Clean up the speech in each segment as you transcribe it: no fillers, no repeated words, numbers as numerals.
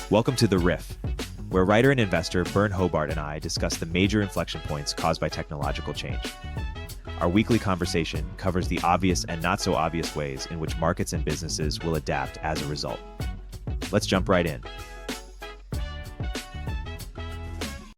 Welcome to The Riff, where writer and investor Byrne and I discuss the major inflection points caused by technological change. Our weekly conversation covers the obvious and not so obvious ways in which markets and businesses will adapt as a result. Let's jump right in.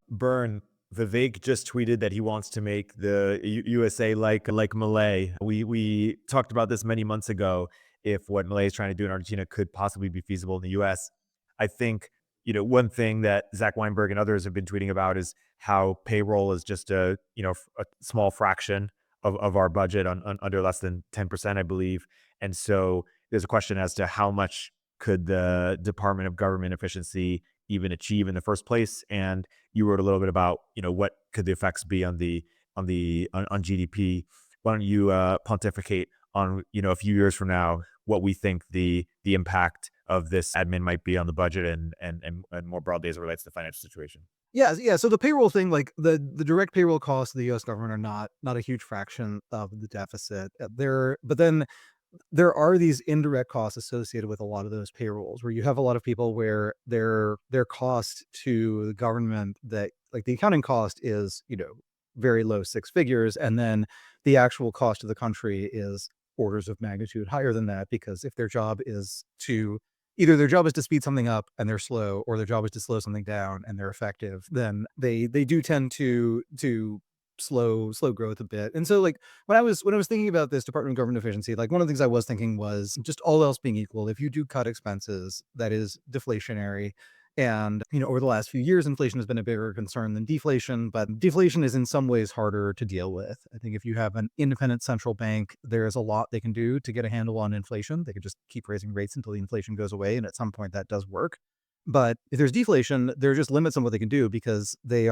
Byrne, Vivek just tweeted that he wants to make the USA like Malay. We talked about this many months ago, if what Malay is trying to do in Argentina could possibly be feasible in the US. I think, one thing that Zach Weinberg and others have been tweeting about is how payroll is just a small fraction of our budget on under less than 10%, I believe. And so there's a question as to how much could the Department of Government Efficiency even achieve in the first place. And you wrote a little bit about, what could the effects be on GDP. Why don't you pontificate on, a few years from now, what we think the impact of this admin might be on the budget and more broadly as it relates to the financial situation. Yeah. So the payroll thing, like the direct payroll costs of the U.S. government are not a huge fraction of the deficit. But then there are these indirect costs associated with a lot of those payrolls, where you have a lot of people where their cost to the government, that like the accounting cost is very low six figures, and then the actual cost of the country is orders of magnitude higher than that, because if their job is to speed something up and they're slow, or their job is to slow something down and they're effective, then they do tend to slow growth a bit. And so like when I was thinking about this Department of Government Efficiency, like one of the things I was thinking was, just all else being equal, if you do cut expenses, that is deflationary. And, over the last few years, inflation has been a bigger concern than deflation, but deflation is in some ways harder to deal with. I think if you have an independent central bank, there's a lot they can do to get a handle on inflation. They could just keep raising rates until the inflation goes away, and at some point that does work. But if there's deflation, there are just limits on what they can do, because the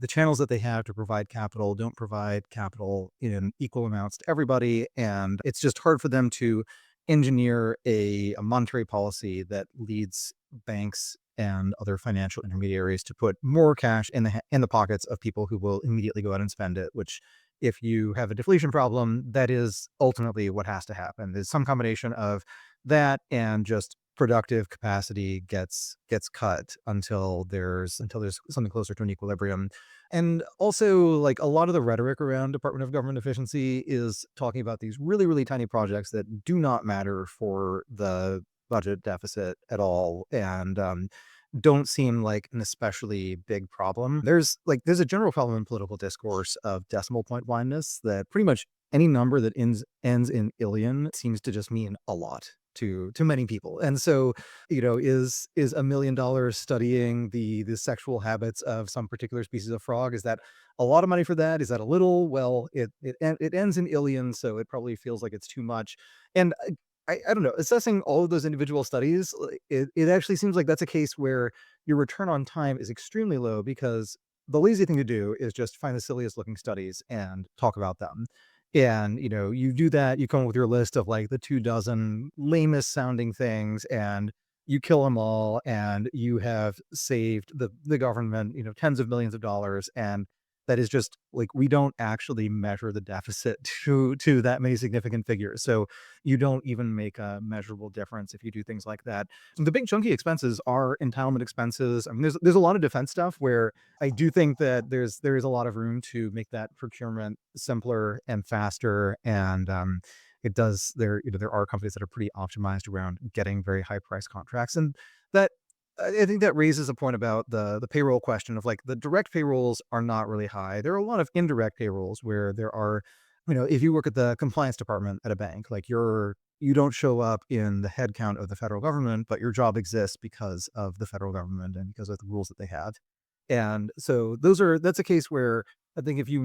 channels that they have to provide capital don't provide capital in equal amounts to everybody. And it's just hard for them to engineer a monetary policy that leads banks and other financial intermediaries to put more cash in the pockets of people who will immediately go out and spend it, which, if you have a deflation problem, that is ultimately what has to happen. There's some combination of that and just productive capacity gets cut until there's something closer to an equilibrium. And also, like, a lot of the rhetoric around Department of Government Efficiency is talking about these really, really tiny projects that do not matter for the budget deficit at all, and don't seem like an especially big problem. There's a general problem in political discourse of decimal point blindness, that pretty much any number that ends in illion seems to just mean a lot to many people. And so, is $1 million studying the sexual habits of some particular species of frog, is that a lot of money for that? Is that a little? Well, it ends in illion, so it probably feels like it's too much. And I don't know, assessing all of those individual studies, it actually seems like that's a case where your return on time is extremely low, because the lazy thing to do is just find the silliest looking studies and talk about them. And, you do that, you come up with your list of like the 24 lamest sounding things, and you kill them all, and you have saved the government, tens of millions of dollars. And that is just like, we don't actually measure the deficit to that many significant figures. So you don't even make a measurable difference if you do things like that. The big chunky expenses are entitlement expenses. I mean, there's a lot of defense stuff where I do think that there is a lot of room to make that procurement simpler and faster. And there are companies that are pretty optimized around getting very high price contracts. And that, I think that raises a point about the payroll question of, like, the direct payrolls are not really high. There are a lot of indirect payrolls where there are, if you work at the compliance department at a bank, like, you don't show up in the headcount of the federal government, but your job exists because of the federal government and because of the rules that they have. And so that's a case where I think if you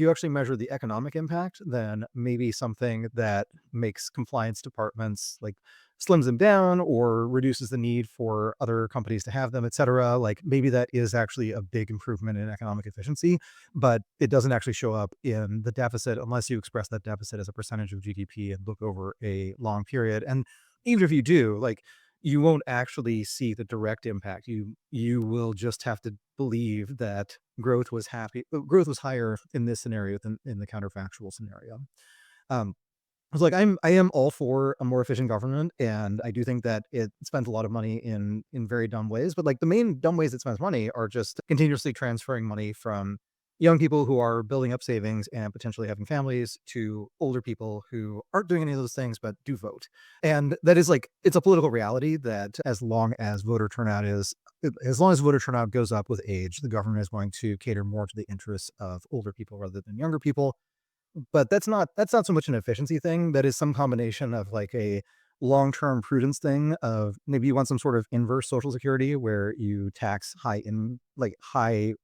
actually measure the economic impact, then maybe something that makes compliance departments, like, slims them down or reduces the need for other companies to have them, et cetera. Like, maybe that is actually a big improvement in economic efficiency, but it doesn't actually show up in the deficit unless you express that deficit as a percentage of GDP and look over a long period. And even if you do, like, you won't actually see the direct impact. You will just have to believe that growth was higher in this scenario than in the counterfactual scenario. Um, was like, I am all for a more efficient government, and I do think that it spends a lot of money in very dumb ways. But like the main dumb ways it spends money are just continuously transferring money from young people who are building up savings and potentially having families to older people who aren't doing any of those things but do vote. And that is like it's a political reality that as long as voter turnout goes up with age, the government is going to cater more to the interests of older people rather than younger people. But that's not so much an efficiency thing. That is some combination of like a long-term prudence thing of maybe you want some sort of inverse social security where you tax high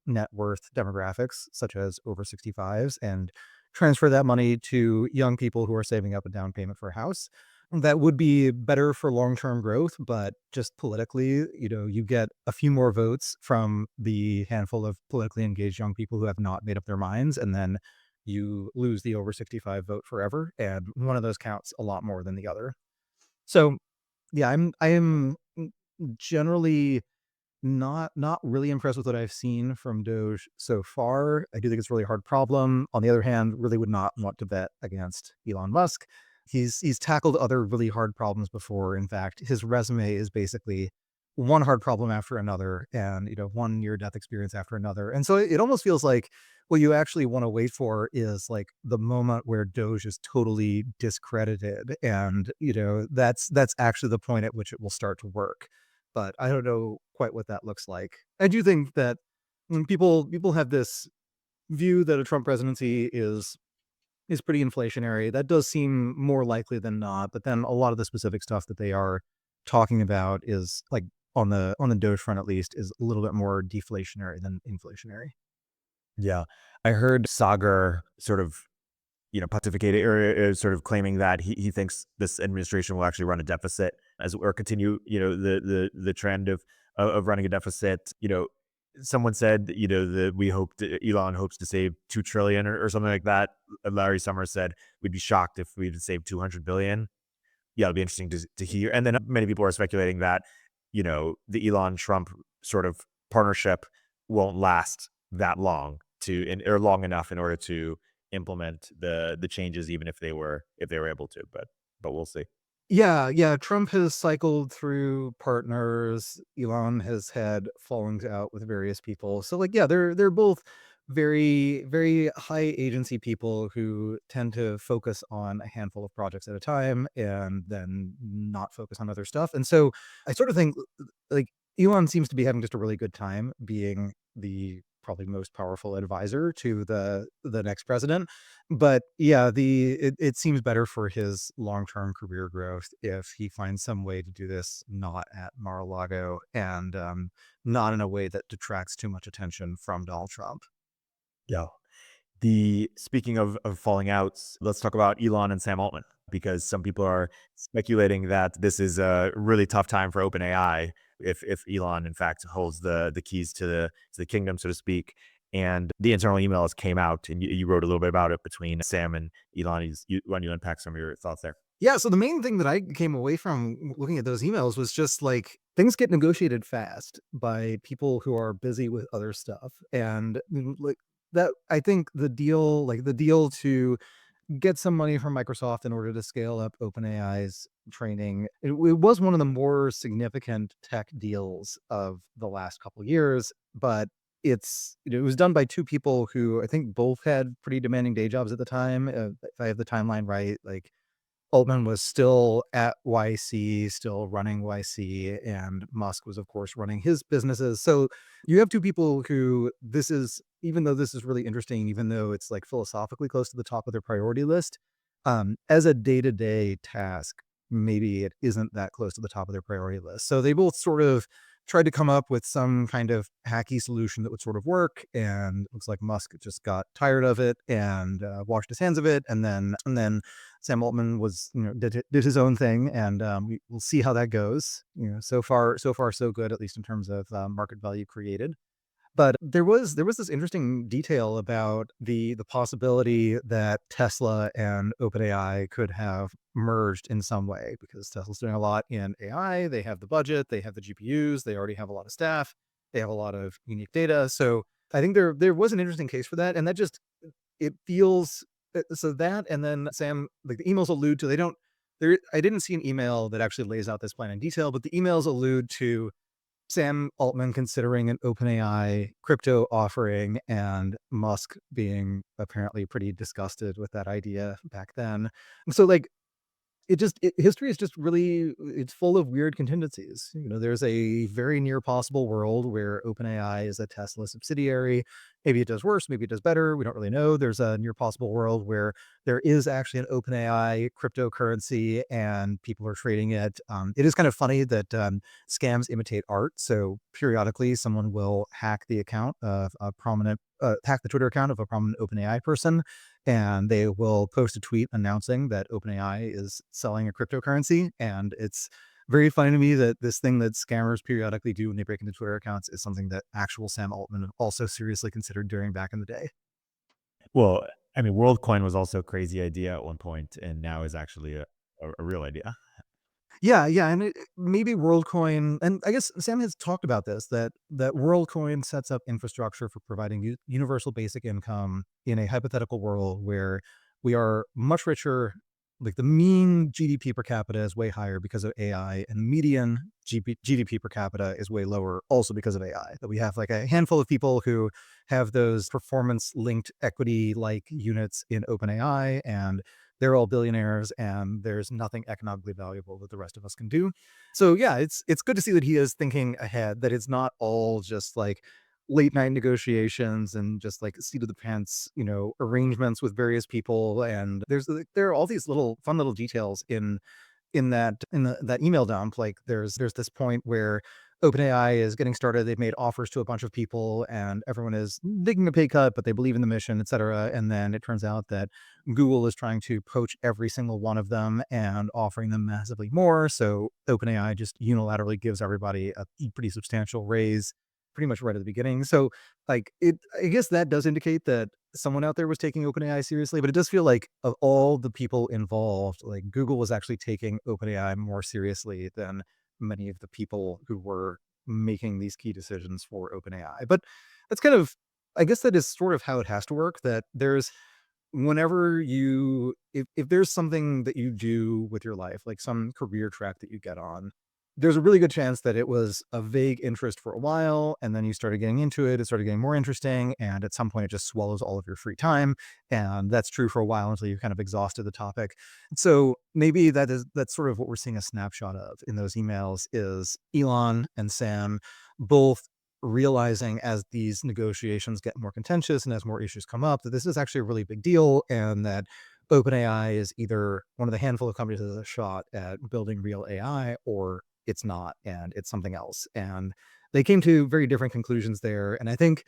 net worth demographics such as over 65s and transfer that money to young people who are saving up a down payment for a house. That would be better for long-term growth, but just politically, you get a few more votes from the handful of politically engaged young people who have not made up their minds, and then you lose the over 65 vote forever, and one of those counts a lot more than the other. So, yeah, I am generally not really impressed with what I've seen from Doge so far. I do think it's a really hard problem. On the other hand, really would not want to bet against Elon Musk. He's tackled other really hard problems before. In fact, his resume is basically one hard problem after another, and one near death experience after another. And so it almost feels like what you actually want to wait for is like the moment where Doge is totally discredited, and that's actually the point at which it will start to work. But I don't know quite what that looks like. I do think that when people have this view that a Trump presidency is pretty inflationary. That does seem more likely than not. But then a lot of the specific stuff that they are talking about is like on the Doge front at least is a little bit more deflationary than inflationary. Yeah. I heard Sagar sort of, pontificating or sort of claiming that he thinks this administration will actually run a deficit or continue, the trend of running a deficit. Someone said, that Elon hopes to save 2 trillion or something like that. Larry Summers said we'd be shocked if we'd save 200 billion. Yeah, it'll be interesting to hear. And then many people are speculating that, the Elon Trump sort of partnership won't last that long or long enough in order to implement the changes, even if they were able to. But we'll see. Yeah, yeah. Trump has cycled through partners. Elon has had fallings out with various people. So like, yeah, they're both very, very high agency people who tend to focus on a handful of projects at a time and then not focus on other stuff. And so I sort of think like Elon seems to be having just a really good time being the probably most powerful advisor to the next president. But yeah, it seems better for his long-term career growth if he finds some way to do this not at Mar-a-Lago and not in a way that detracts too much attention from Donald Trump. Yeah. The Speaking of falling outs, let's talk about Elon and Sam Altman, because some people are speculating that this is a really tough time for OpenAI if Elon in fact holds the keys to the kingdom, so to speak. And the internal emails came out, and you wrote a little bit about it between Sam and Elon. Why don't you unpack some of your thoughts there? Yeah, so the main thing that I came away from looking at those emails was just like things get negotiated fast by people who are busy with other stuff. And like that I think the deal to get some money from Microsoft in order to scale up OpenAI's training. It was one of the more significant tech deals of the last couple of years, but it was done by two people who I think both had pretty demanding day jobs at the time. If I have the timeline right, like Altman was still at YC, still running YC, and Musk was, of course, running his businesses. So you have two people who even though this is really interesting, even though it's like philosophically close to the top of their priority list, as a day-to-day task, maybe it isn't that close to the top of their priority list. So they both sort of tried to come up with some kind of hacky solution that would sort of work, and looks like Musk just got tired of it and washed his hands of it, and then Sam Altman did his own thing, and we'll see how that goes. So far so good, at least in terms of market value created. But there was this interesting detail about the possibility that Tesla and OpenAI could have merged in some way, because Tesla's doing a lot in AI. They have the budget, they have the GPUs, they already have a lot of staff, they have a lot of unique data. So I think there was an interesting case for that, and that just it feels so that, and then Sam, like the emails allude to, they don't, there, I didn't see an email that actually lays out this plan in detail, but the emails allude to Sam Altman considering an OpenAI crypto offering and Musk being apparently pretty disgusted with that idea back then. And so like history is just really, it's full of weird contingencies. There's a very near possible world where OpenAI is a Tesla subsidiary. Maybe it does worse, maybe it does better. We don't really know. There's a near possible world where there is actually an OpenAI cryptocurrency and people are trading it. It is kind of funny that scams imitate art. So periodically, someone will hack the account of a prominent, hack the Twitter account of a prominent OpenAI person, and they will post a tweet announcing that OpenAI is selling a cryptocurrency. And it's very funny to me that this thing that scammers periodically do when they break into Twitter accounts is something that actual Sam Altman also seriously considered doing back in the day. Well, I mean, WorldCoin was also a crazy idea at one point, and now is actually a real idea. Yeah, yeah, and maybe WorldCoin, and I guess Sam has talked about this, that WorldCoin sets up infrastructure for providing universal basic income in a hypothetical world where we are much richer. Like the mean GDP per capita is way higher because of AI, and median GDP per capita is way lower also because of AI. That we have like a handful of people who have those performance linked equity like units in OpenAI, and they're all billionaires, and there's nothing economically valuable that the rest of us can do. So yeah, it's good to see that he is thinking ahead, that it's not all just like late night negotiations and just like seat of the pants, arrangements with various people. And there are all these little fun little details that email dump. Like there's this point where OpenAI is getting started. They've made offers to a bunch of people and everyone is taking a pay cut, but they believe in the mission, et cetera. And then it turns out that Google is trying to poach every single one of them and offering them massively more. So OpenAI just unilaterally gives everybody a pretty substantial raise pretty much right at the beginning. So like I guess that does indicate that someone out there was taking OpenAI seriously, but it does feel like of all the people involved, like Google was actually taking OpenAI more seriously than many of the people who were making these key decisions for OpenAI. But that's kind of, I guess that is sort of how it has to work, that there's, whenever you, if there's something that you do with your life, like some career track that you get on, there's a really good chance that it was a vague interest for a while, and then you started getting into it, it started getting more interesting, and at some point it just swallows all of your free time. And that's true for a while until you've kind of exhausted the topic. So maybe that's sort of what we're seeing a snapshot of in those emails, is Elon and Sam both realizing as these negotiations get more contentious and as more issues come up, that this is actually a really big deal, and that OpenAI is either one of the handful of companies that has a shot at building real AI, or it's not, and it's something else. And they came to very different conclusions there. And I think,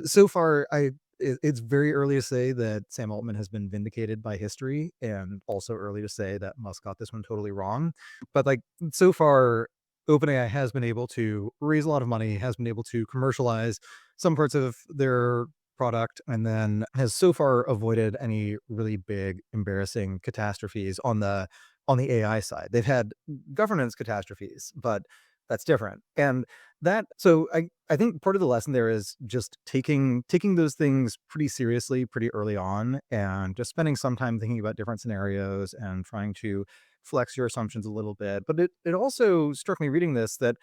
so far, it's very early to say that Sam Altman has been vindicated by history, and also early to say that Musk got this one totally wrong. But like so far, OpenAI has been able to raise a lot of money, has been able to commercialize some parts of their product, and then has so far avoided any really big embarrassing catastrophes on the AI side. They've had governance catastrophes, but that's different. And I think part of the lesson there is just taking those things pretty seriously pretty early on, and just spending some time thinking about different scenarios and trying to flex your assumptions a little bit. But it also struck me reading this that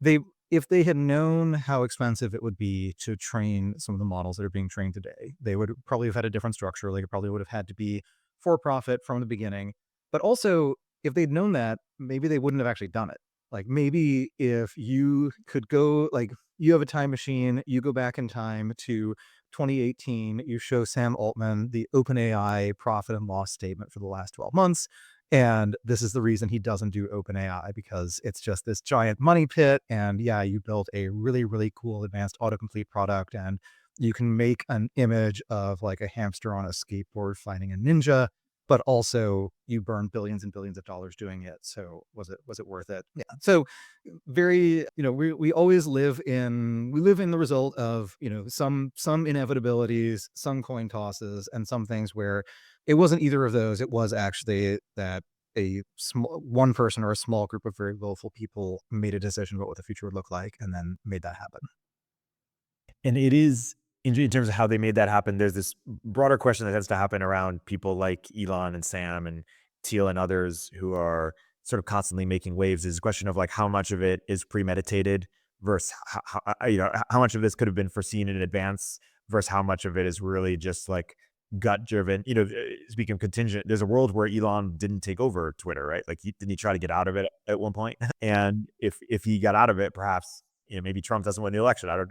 they if they had known how expensive it would be to train some of the models that are being trained today, they would probably have had a different structure. Like it probably would have had to be for profit from the beginning. But also, if they'd known that, maybe they wouldn't have actually done it. Like maybe if you could go, like you have a time machine, you go back in time to 2018, you show Sam Altman the OpenAI profit and loss statement for the last 12 months. And this is the reason he doesn't do OpenAI, because it's just this giant money pit. And yeah, you built a really, really cool advanced autocomplete product, and you can make an image of like a hamster on a skateboard fighting a ninja, but also you burn billions and billions of dollars doing it. So was it worth it? Yeah. So very, we always live in the result of, some inevitabilities, some coin tosses, and some things where it wasn't either of those. It was actually that one person or a small group of very willful people made a decision about what the future would look like, and then made that happen. And it is in terms of how they made that happen, there's this broader question that tends to happen around people like Elon and Sam and Thiel and others who are sort of constantly making waves. Is a question of like how much of it is premeditated versus how much of this could have been foreseen in advance versus how much of it is really just like gut driven. Speaking of contingent, there's a world where Elon didn't take over Twitter, right? Like didn't he try to get out of it at one point? And if he got out of it, perhaps maybe Trump doesn't win the election. I don't,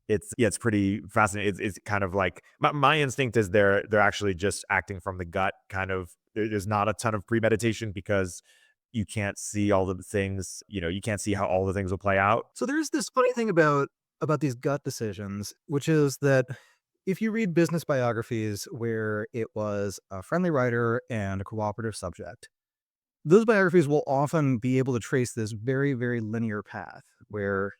it's pretty fascinating. It's kind of like my instinct is they're actually just acting from the gut. Kind of, there's not a ton of premeditation because you can't see all the things. You can't see how all the things will play out. So there's this funny thing about these gut decisions, which is that if you read business biographies where it was a friendly writer and a cooperative subject, those biographies will often be able to trace this very, very linear path where,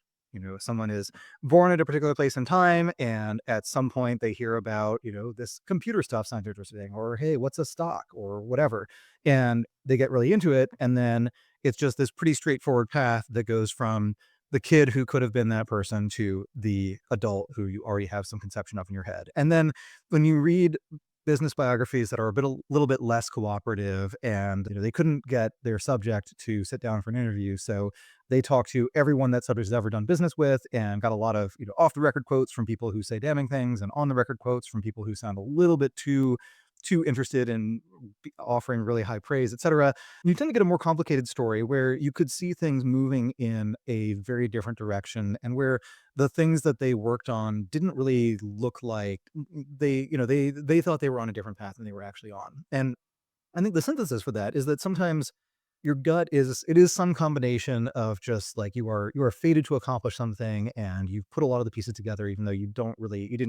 someone is born at a particular place in time, and at some point they hear about, this computer stuff sounds interesting, or hey, what's a stock, or whatever. And they get really into it. And then it's just this pretty straightforward path that goes from the kid who could have been that person to the adult who you already have some conception of in your head. And then when you read business biographies that are a little bit less cooperative, and they couldn't get their subject to sit down for an interview, so they talked to everyone that subject has ever done business with and got a lot of off the record quotes from people who say damning things, and on the record quotes from people who sound a little bit too interested in offering really high praise, etc. You tend to get a more complicated story where you could see things moving in a very different direction, and where the things that they worked on didn't really look like they thought they were on a different path than they were actually on. And I think the synthesis for that is that sometimes your gut is some combination of just like you are fated to accomplish something, and you've put a lot of the pieces together even though you didn't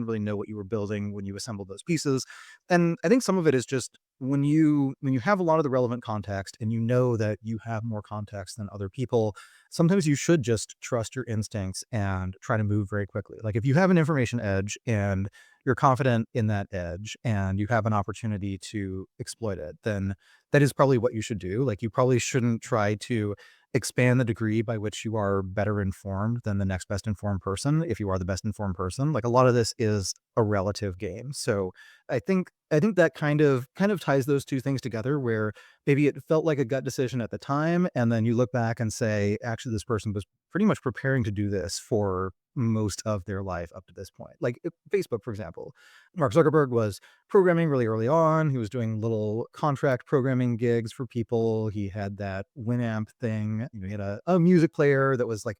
really know what you were building when you assembled those pieces. And I think some of it is just when you have a lot of the relevant context and you know that you have more context than other people, sometimes you should just trust your instincts and try to move very quickly. Like if you have an information edge and you're confident in that edge and you have an opportunity to exploit it, then that is probably what you should do. Like you probably shouldn't try to expand the degree by which you are better informed than the next best informed person. If you are the best informed person, like a lot of this is a relative game. So I think that kind of ties those two things together, where maybe it felt like a gut decision at the time, and then you look back and say, actually, this person was pretty much preparing to do this for most of their life up to this point. Like Facebook, for example, Mark Zuckerberg was programming really early on. He was doing little contract programming gigs for people. He had that Winamp thing. He had a music player that was like,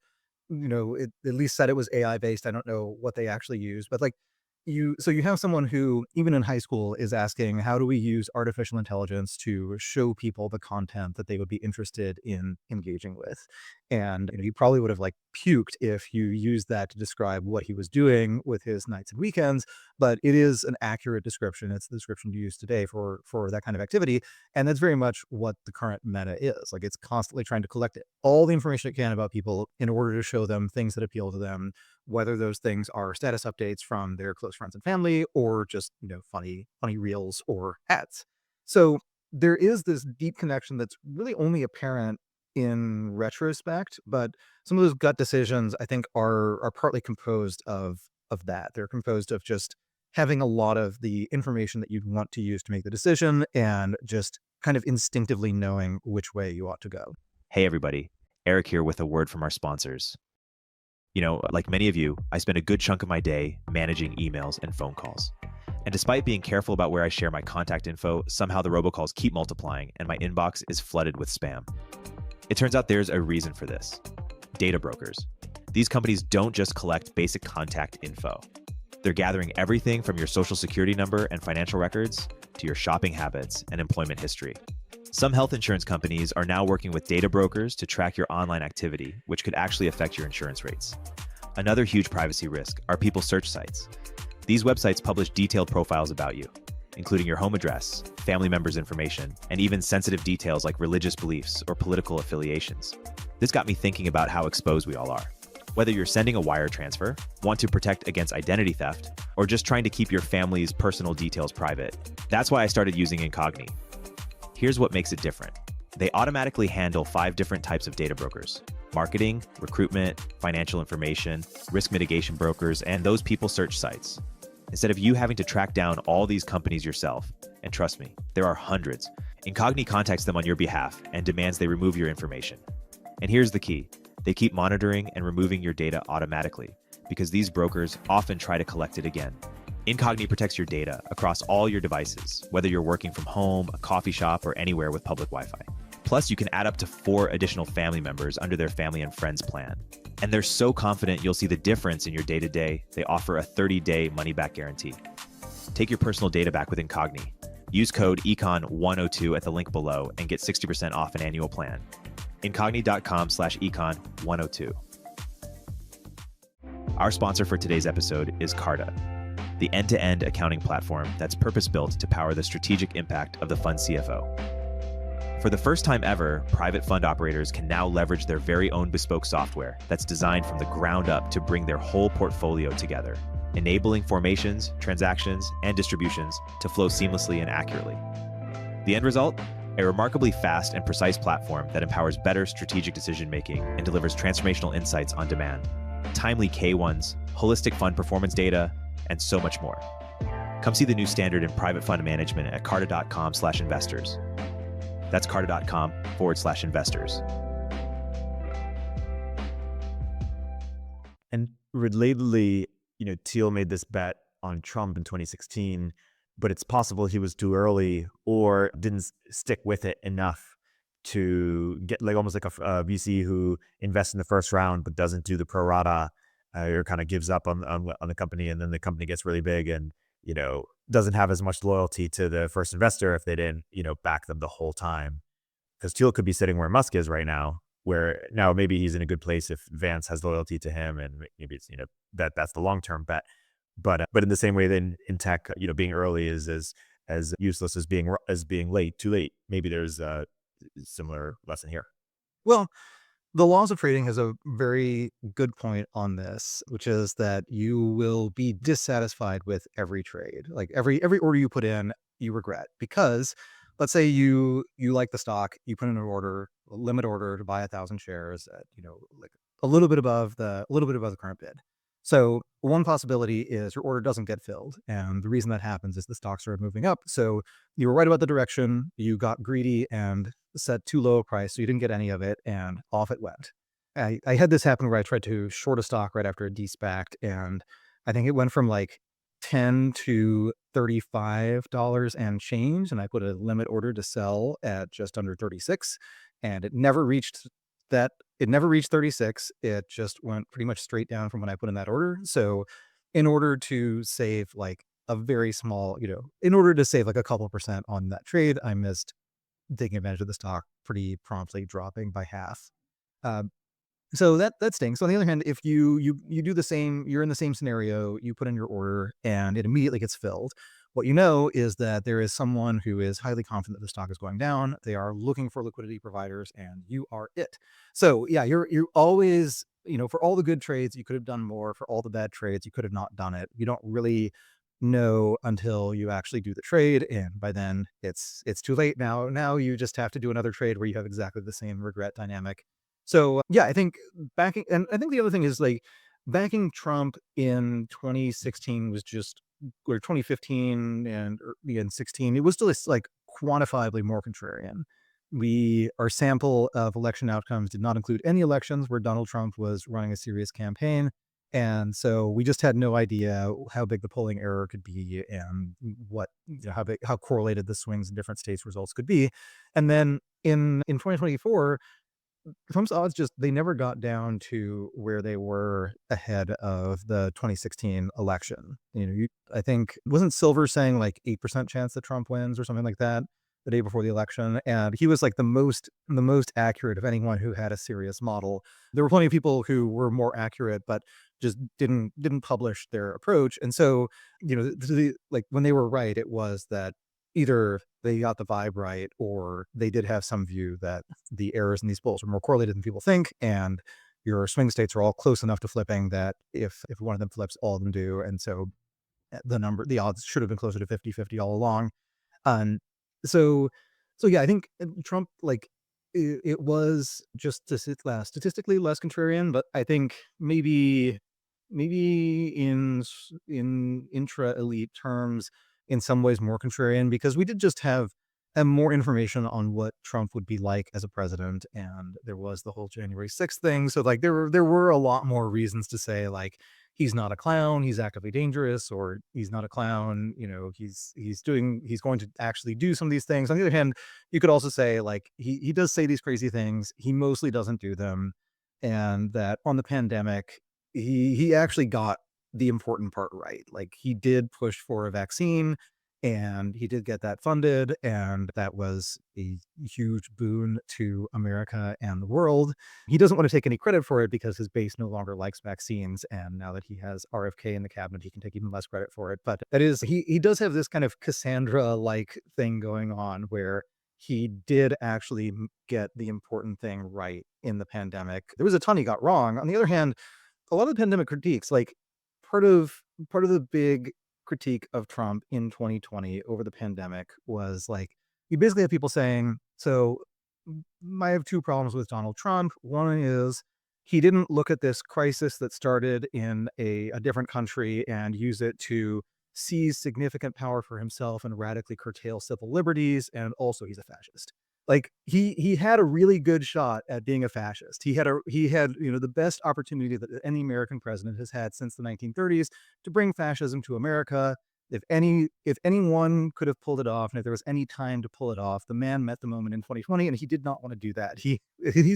it at least said it was AI based. I don't know what they actually used, but like you have someone who even in high school is asking, how do we use artificial intelligence to show people the content that they would be interested in engaging with? And he probably would have like puked if you used that to describe what he was doing with his nights and weekends, but it is an accurate description. It's the description you use today for that kind of activity. And that's very much what the current meta is. Like it's constantly trying to collect all the information it can about people in order to show them things that appeal to them, whether those things are status updates from their close friends and family, or just, funny reels or ads. So there is this deep connection that's really only apparent in retrospect, but some of those gut decisions I think are partly composed of that. They're composed of just having a lot of the information that you'd want to use to make the decision, and just kind of instinctively knowing which way you ought to go. Hey everybody, Eric here with a word from our sponsors. Like many of you, I spend a good chunk of my day managing emails and phone calls. And despite being careful about where I share my contact info, somehow the robocalls keep multiplying and my inbox is flooded with spam. It turns out there's a reason for this. Data brokers. These companies don't just collect basic contact info. They're gathering everything from your social security number and financial records to your shopping habits and employment history. Some health insurance companies are now working with data brokers to track your online activity, which could actually affect your insurance rates. Another huge privacy risk are people's search sites. These websites publish detailed profiles about you, including your home address, family members' information, and even sensitive details like religious beliefs or political affiliations. This got me thinking about how exposed we all are. Whether you're sending a wire transfer, want to protect against identity theft, or just trying to keep your family's personal details private, that's why I started using Incognito. Here's what makes it different. They automatically handle 5 different types of data brokers: marketing, recruitment, financial information, risk mitigation brokers, and those people search sites. Instead of you having to track down all these companies yourself, and trust me, there are hundreds, Incogni contacts them on your behalf and demands they remove your information. And here's the key: they keep monitoring and removing your data automatically, because these brokers often try to collect it again. Incogni protects your data across all your devices, whether you're working from home, a coffee shop, or anywhere with public Wi-Fi. Plus, you can add up to 4 additional family members under their family and friends plan. And they're so confident you'll see the difference in your day-to-day, they offer a 30-day money-back guarantee. Take your personal data back with Incogni. Use code ECON102 at the link below and get 60% off an annual plan. Incogni.com/econ102. Our sponsor for today's episode is Carta, the end-to-end accounting platform that's purpose-built to power the strategic impact of the fund CFO. For the first time ever, private fund operators can now leverage their very own bespoke software that's designed from the ground up to bring their whole portfolio together, enabling formations, transactions, and distributions to flow seamlessly and accurately. The end result? A remarkably fast and precise platform that empowers better strategic decision-making and delivers transformational insights on demand, timely K1s, holistic fund performance data, and so much more. Come see the new standard in private fund management at carta.com/investors. That's carta.com/investors. And relatedly, Thiel made this bet on Trump in 2016, but it's possible he was too early or didn't stick with it enough to get almost like a VC who invests in the first round but doesn't do the pro rata, or kind of gives up on the company, and then the company gets really big and doesn't have as much loyalty to the first investor if they didn't back them the whole time. Because Thiel could be sitting where Musk is right now, where now maybe he's in a good place if Vance has loyalty to him, and maybe it's that's the long-term bet. But in the same way that in tech, being early is as useless as being late, too late. Maybe there's a similar lesson here. Well, the laws of trading has a very good point on this, which is that you will be dissatisfied with every trade. Like every order you put in, you regret, because let's say you like the stock, you put in an order, a limit order to buy 1,000 shares at like a little bit above the current bid. So one possibility is your order doesn't get filled, and the reason that happens is the stock started moving up. So you were right about the direction, you got greedy and set too low a price, so you didn't get any of it, and off it went. I had this happen where I tried to short a stock right after it de-SPACed, and I think it went from like $10 to $35 and change, and I put a limit order to sell at just under 36, and it never reached 36. It just went pretty much straight down from when I put in that order. So in order to save like a very small, in order to save like a couple percent on that trade, I missed taking advantage of the stock pretty promptly dropping by half. So that stinks. On the other hand, if you do the same, you're in the same scenario, you put in your order and it immediately gets filled. What you know is that there is someone who is highly confident that the stock is going down. They are looking for liquidity providers, and you are it. So yeah, you're always, for all the good trades, you could have done more. For all the bad trades, you could have not done it. You don't really know until you actually do the trade, and by then it's too late. Now you just have to do another trade where you have exactly the same regret dynamic. So yeah, I think backing, and I think the other thing is like backing Trump in 2016 was just, or 2015 and 16, it was still like quantifiably more contrarian. Our sample of election outcomes did not include any elections where Donald Trump was running a serious campaign. And so we just had no idea how big the polling error could be and what, how correlated the swings in different states' results could be. And then in 2024, Trump's odds they never got down to where they were ahead of the 2016 election. I think, wasn't Silver saying like 8% chance that Trump wins or something like that the day before the election? And he was like the most accurate of anyone who had a serious model. There were plenty of people who were more accurate, but just didn't publish their approach. And so, like when they were right, it was that either they got the vibe right, or they did have some view that the errors in these polls are more correlated than people think, and your swing states are all close enough to flipping that if one of them flips, all of them do. And so the odds should have been closer to 50-50 all along. And so yeah, I think Trump, like, it was just statistically less contrarian, but I think maybe in intra elite terms, in some ways more contrarian, because we did just have more information on what Trump would be like as a president, and there was the whole January 6th thing. So like there were a lot more reasons to say like he's not a clown, he's actively dangerous, or he's not a clown, he's going to actually do some of these things. On the other hand, you could also say like he does say these crazy things, he mostly doesn't do them, and that on the pandemic, he actually got the important part right. Like he did push for a vaccine and he did get that funded, and that was a huge boon to America and the world. He doesn't want to take any credit for it because his base no longer likes vaccines, and now that he has RFK in the cabinet, he can take even less credit for it. But that is, he does have this kind of Cassandra-like thing going on where he did actually get the important thing right in the pandemic. There was a ton he got wrong. On the other hand, a lot of the pandemic critiques, like part of the big critique of Trump in 2020 over the pandemic was like, you basically have people saying, so I have two problems with Donald Trump. One is he didn't look at this crisis that started in a different country and use it to seize significant power for himself and radically curtail civil liberties. And also he's a fascist. Like he had a really good shot at being a fascist. He had the best opportunity that any American president has had since the 1930s to bring fascism to America. If anyone could have pulled it off, and if there was any time to pull it off, the man met the moment in 2020, and he did not want to do that. He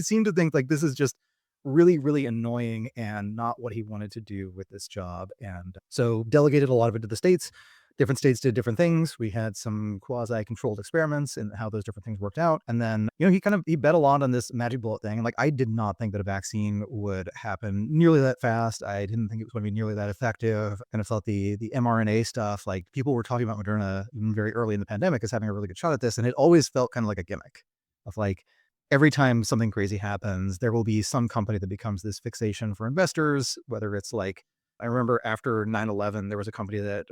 seemed to think like this is just really, really annoying and not what he wanted to do with this job. And so delegated a lot of it to the states. Different states did different things. We had some quasi-controlled experiments and how those different things worked out. And then, he bet a lot on this magic bullet thing. And like, I did not think that a vaccine would happen nearly that fast. I didn't think it was going to be nearly that effective. And I thought the mRNA stuff, like people were talking about Moderna even very early in the pandemic as having a really good shot at this. And it always felt kind of like a gimmick of like, every time something crazy happens, there will be some company that becomes this fixation for investors, whether it's like, I remember after 9/11, there was a company that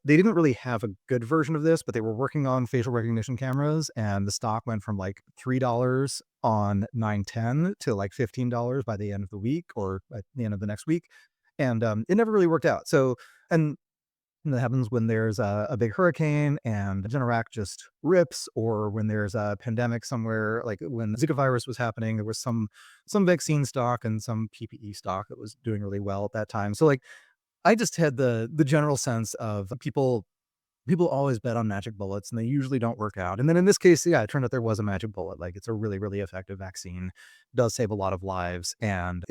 they didn't really have a good version of this, but they were working on facial recognition cameras, and the stock went from like $3 on 9/10 to like $15 by the end of the week or at the end of the next week. And it never really worked out. So, and that happens when there's a big hurricane and the Iraq just rips, or when there's a pandemic somewhere, like when the Zika virus was happening, there was some vaccine stock and some PPE stock that was doing really well at that time. So like, I just had the general sense of people always bet on magic bullets and they usually don't work out. And then in this case, yeah, it turned out there was a magic bullet. Like it's a really, really effective vaccine, does save a lot of lives, and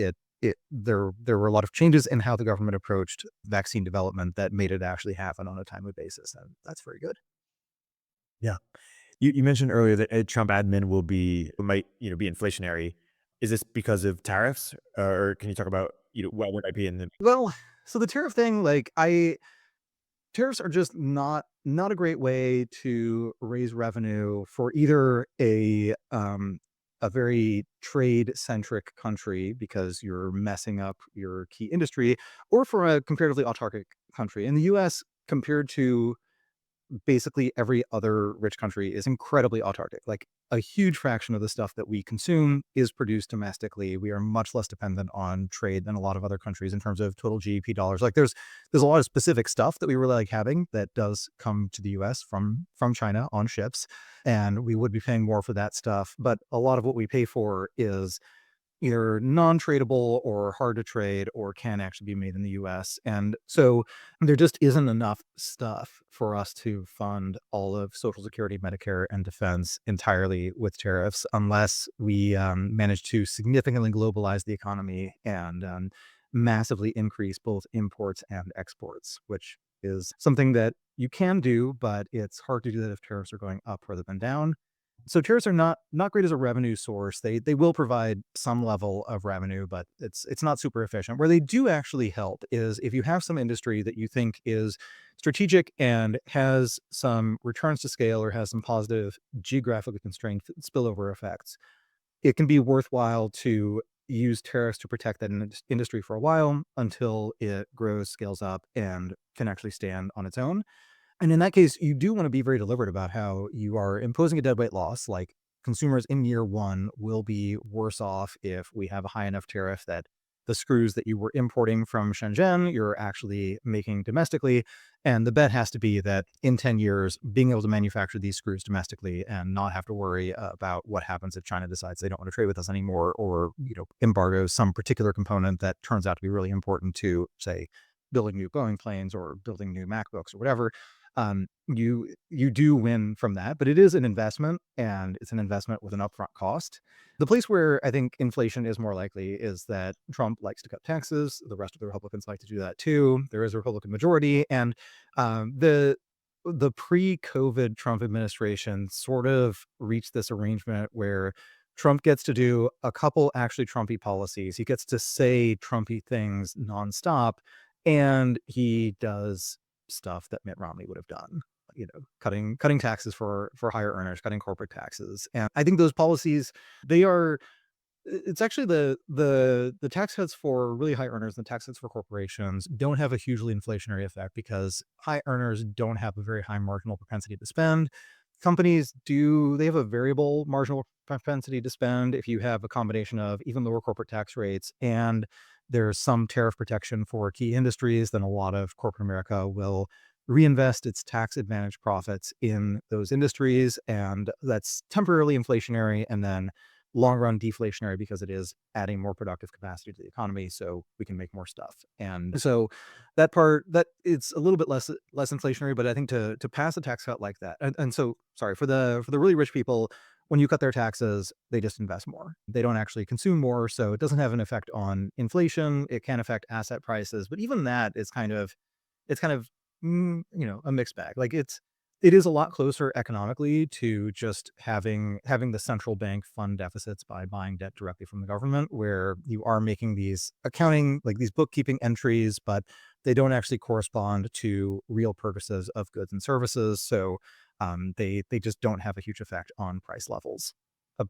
there were a lot of changes in how the government approached vaccine development that made it actually happen on a timely basis. And that's very good. Yeah. You mentioned earlier that a Trump admin might be inflationary. Is this because of tariffs, or can you talk about what would I be in the? Well, so the tariff thing, like tariffs are just not a great way to raise revenue for either a very trade centric country because you're messing up your key industry, or for a comparatively autarkic country. In the US, compared to basically every other rich country, is incredibly autarkic. Like a huge fraction of the stuff that we consume is produced domestically. We are much less dependent on trade than a lot of other countries in terms of total GDP dollars. Like there's a lot of specific stuff that we really like having that does come to the US from China on ships, and we would be paying more for that stuff. But a lot of what we pay for is either non-tradable or hard to trade or can actually be made in the US. And so there just isn't enough stuff for us to fund all of Social Security, Medicare, and defense entirely with tariffs unless we manage to significantly globalize the economy and massively increase both imports and exports, which is something that you can do, but it's hard to do that if tariffs are going up rather than down. So tariffs are not great as a revenue source. They will provide some level of revenue, but it's not super efficient. Where they do actually help is if you have some industry that you think is strategic and has some returns to scale or has some positive geographically constrained spillover effects, it can be worthwhile to use tariffs to protect that industry for a while until it grows, scales up, and can actually stand on its own. And in that case, you do want to be very deliberate about how you are imposing a deadweight loss, like consumers in year one will be worse off if we have a high enough tariff that the screws that you were importing from Shenzhen, you're actually making domestically. And the bet has to be that in 10 years, being able to manufacture these screws domestically and not have to worry about what happens if China decides they don't want to trade with us anymore, or, embargoes some particular component that turns out to be really important to, say, building new Boeing planes or building new MacBooks or whatever. You do win from that, but it is an investment, and it's an investment with an upfront cost. The place where I think inflation is more likely is that Trump likes to cut taxes. The rest of the Republicans like to do that too. There is a Republican majority, and the pre-COVID Trump administration sort of reached this arrangement where Trump gets to do a couple actually Trumpy policies. He gets to say Trumpy things nonstop, and he does stuff that Mitt Romney would have done. Cutting taxes for higher earners, cutting corporate taxes. And I think those policies, they are it's actually the tax cuts for really high earners and the tax cuts for corporations don't have a hugely inflationary effect because high earners don't have a very high marginal propensity to spend. Companies do, they have a variable marginal propensity to spend if you have a combination of even lower corporate tax rates and there's some tariff protection for key industries. Then a lot of corporate America will reinvest its tax advantage profits in those industries, and that's temporarily inflationary and then long run deflationary because it is adding more productive capacity to the economy so we can make more stuff. And so that part, that it's a little bit less inflationary, but I think to pass a tax cut like that, and so sorry for the really rich people, when you cut their taxes, they just invest more. They don't actually consume more, so it doesn't have an effect on inflation. It can affect asset prices, but even that is it's kind of a mixed bag. Like it is a lot closer economically to just having the central bank fund deficits by buying debt directly from the government, where you are making these accounting, like these bookkeeping entries, but they don't actually correspond to real purchases of goods and services. So they just don't have a huge effect on price levels.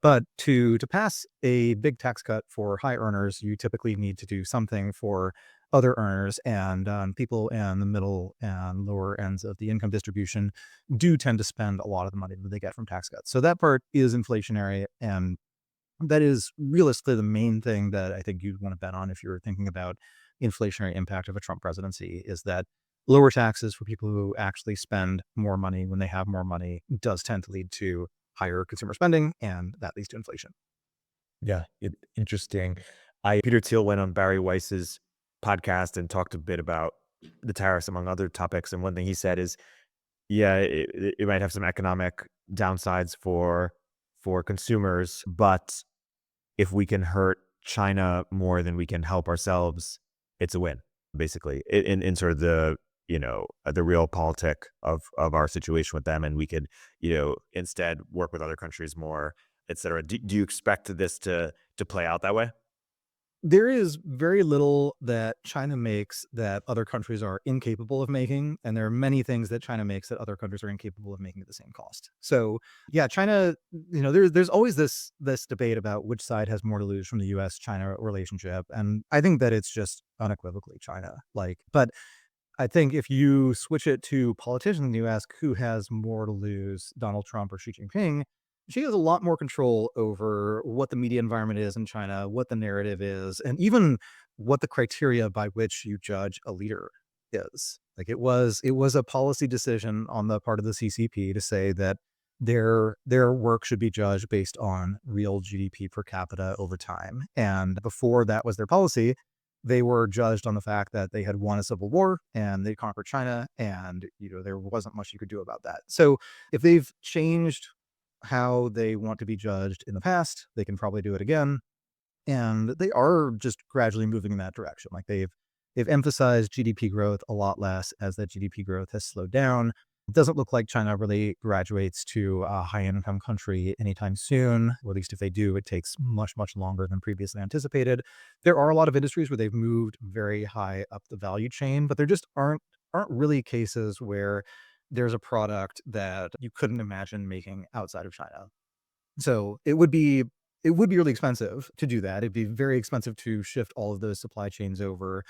But to pass a big tax cut for high earners, you typically need to do something for other earners, and people in the middle and lower ends of the income distribution do tend to spend a lot of the money that they get from tax cuts. So that part is inflationary, and that is realistically the main thing that I think you'd want to bet on if you're thinking about inflationary impact of a Trump presidency, is that lower taxes for people who actually spend more money when they have more money does tend to lead to higher consumer spending, and that leads to inflation. Yeah, interesting. Peter Thiel went on Barry Weiss's podcast and talked a bit about the tariffs among other topics. And one thing he said is, yeah, it might have some economic downsides for consumers, but if we can hurt China more than we can help ourselves, it's a win, basically, in sort of the real politic of our situation with them. And we could, instead work with other countries more, et cetera. Do you expect this to play out that way? There is very little that China makes that other countries are incapable of making, and there are many things that China makes that other countries are incapable of making at the same cost. So, yeah, China, there's always this debate about which side has more to lose from the U.S. China relationship, and I think that it's just unequivocally China. But I think if you switch it to politicians and you ask who has more to lose, Donald Trump or Xi Jinping, she has a lot more control over what the media environment is in China, what the narrative is, and even what the criteria by which you judge a leader is. Like it was a policy decision on the part of the CCP to say that their work should be judged based on real GDP per capita over time. And before that was their policy, they were judged on the fact that they had won a civil war and they conquered China, and there wasn't much you could do about that. So if they've changed how they want to be judged in the past, they can probably do it again. And they are just gradually moving in that direction. Like they've emphasized GDP growth a lot less as that GDP growth has slowed down. It doesn't look like China really graduates to a high income country anytime soon, or at least if they do, it takes much, much longer than previously anticipated. There are a lot of industries where they've moved very high up the value chain, but there just aren't really cases where there's a product that you couldn't imagine making outside of China. So it would be really expensive to do that. It'd be very expensive to shift all of those supply chains over.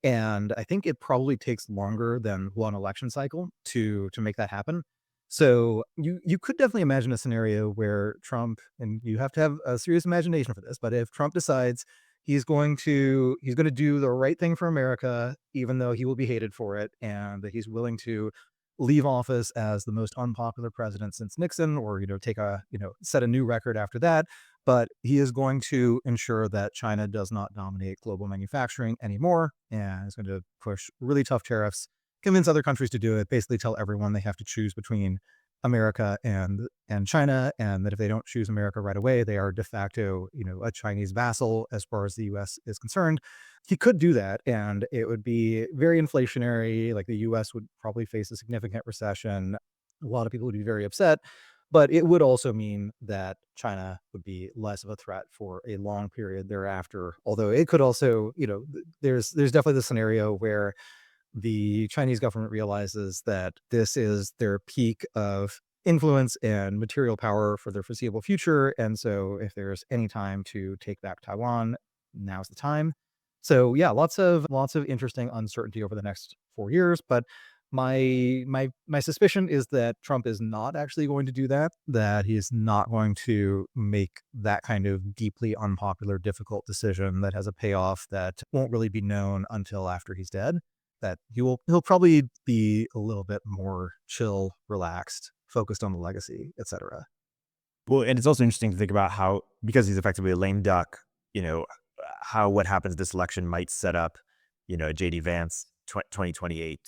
And I think it probably takes longer than one election cycle to make that happen. So you could definitely imagine a scenario where Trump, and you have to have a serious imagination for this, but if Trump decides he's going to do the right thing for America, even though he will be hated for it, and that he's willing to leave office as the most unpopular president since Nixon, or take a set a new record after that, but he is going to ensure that China does not dominate global manufacturing anymore, and is going to push really tough tariffs, convince other countries to do it, basically tell everyone they have to choose between America and China, and that if they don't choose America right away, they are de facto, a Chinese vassal as far as the US is concerned. He could do that, and it would be very inflationary. Like, the US would probably face a significant recession. A lot of people would be very upset, but it would also mean that China would be less of a threat for a long period thereafter. Although it could also, there's definitely the scenario where the Chinese government realizes that this is their peak of influence and material power for their foreseeable future. And so if there's any time to take back Taiwan, now's the time. So yeah, lots of interesting uncertainty over the next 4 years. But my suspicion is that Trump is not actually going to do that, that he is not going to make that kind of deeply unpopular, difficult decision that has a payoff that won't really be known until after he's dead. That he'll probably be a little bit more chill, relaxed, focused on the legacy, etc. Well, and it's also interesting to think about how, because he's effectively a lame duck, how what happens this election might set up, JD Vance 2028.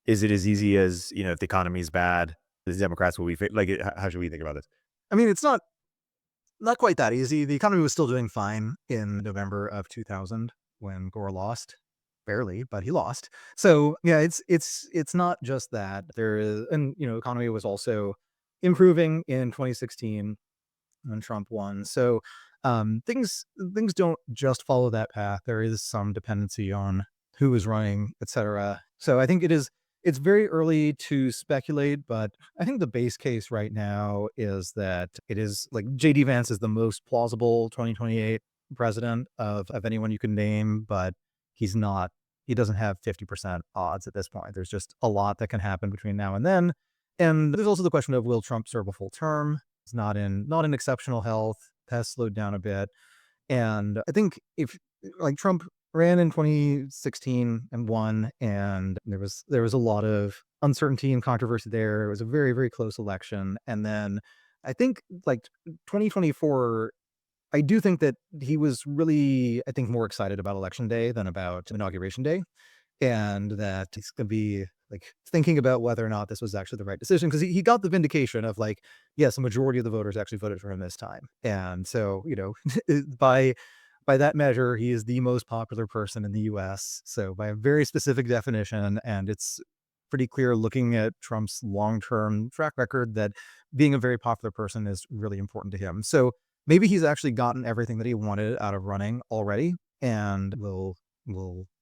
Is it as easy as, if the economy is bad, the Democrats will be like, how should we think about this? I mean, it's not quite that easy. The economy was still doing fine in November of 2000 when Gore lost. Barely, but he lost. So yeah, it's not just that. There is, and economy was also improving in 2016 when Trump won. So things don't just follow that path. There is some dependency on who is running, etc. So I think it's very early to speculate, but I think the base case right now is that it is like JD Vance is the most plausible 2028 president of anyone you can name, but he doesn't have 50% odds at this point. There's just a lot that can happen between now and then. And there's also the question of, will Trump serve a full term? He's not in exceptional health, has slowed down a bit. And I think if, like, Trump ran in 2016 and won, and there was a lot of uncertainty and controversy there. It was a very, very close election. And then I think, like, 2024, I do think that he was really, I think, more excited about election day than about inauguration day. And that he's going to be, like, thinking about whether or not this was actually the right decision. Because he got the vindication of, like, yes, a majority of the voters actually voted for him this time. And so, by that measure, he is the most popular person in the US. So by a very specific definition, and it's pretty clear looking at Trump's long-term track record that being a very popular person is really important to him. So maybe he's actually gotten everything that he wanted out of running already, and will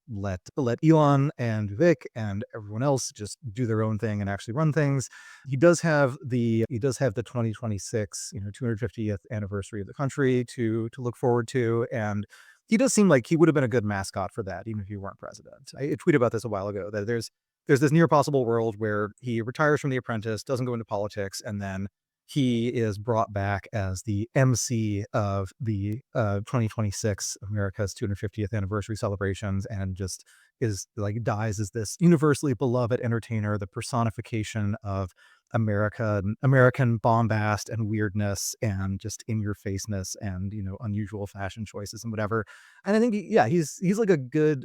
let Elon and Vic and everyone else just do their own thing and actually run things. He does have the 2026, 250th anniversary of the country to look forward to, and he does seem like he would have been a good mascot for that, even if he weren't president. I tweeted about this a while ago, that there's this near possible world where he retires from The Apprentice, doesn't go into politics, and then he is brought back as the MC of the 2026 America's 250th anniversary celebrations, and just is like, dies as this universally beloved entertainer, the personification of American bombast and weirdness and just in your faceness and unusual fashion choices and whatever. And I think he's like a good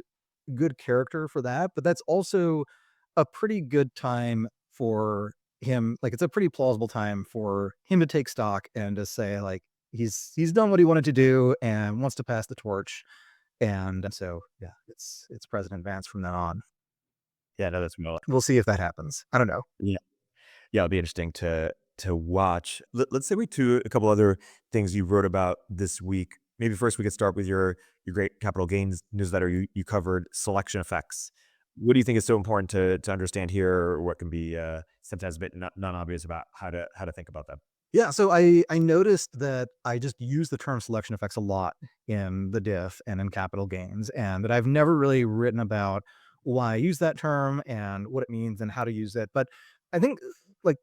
character for that, but that's also a pretty good time for him. Like, it's a pretty plausible time for him to take stock and to say, like, he's done what he wanted to do and wants to pass the torch. And so yeah, it's President Vance from then on. Yeah, no, that's well. We'll see if that happens. I don't know. Yeah, it'll be interesting to watch. Let's say we to a couple other things you wrote about this week. Maybe first we could start with your great capital gains newsletter. You covered selection effects. What do you think is so important to understand here, or what can be sometimes a bit non-obvious about how to think about them? Yeah, so I noticed that I just use the term selection effects a lot in the diff and in capital gains, and that I've never really written about why I use that term and what it means and how to use it. But I think, like,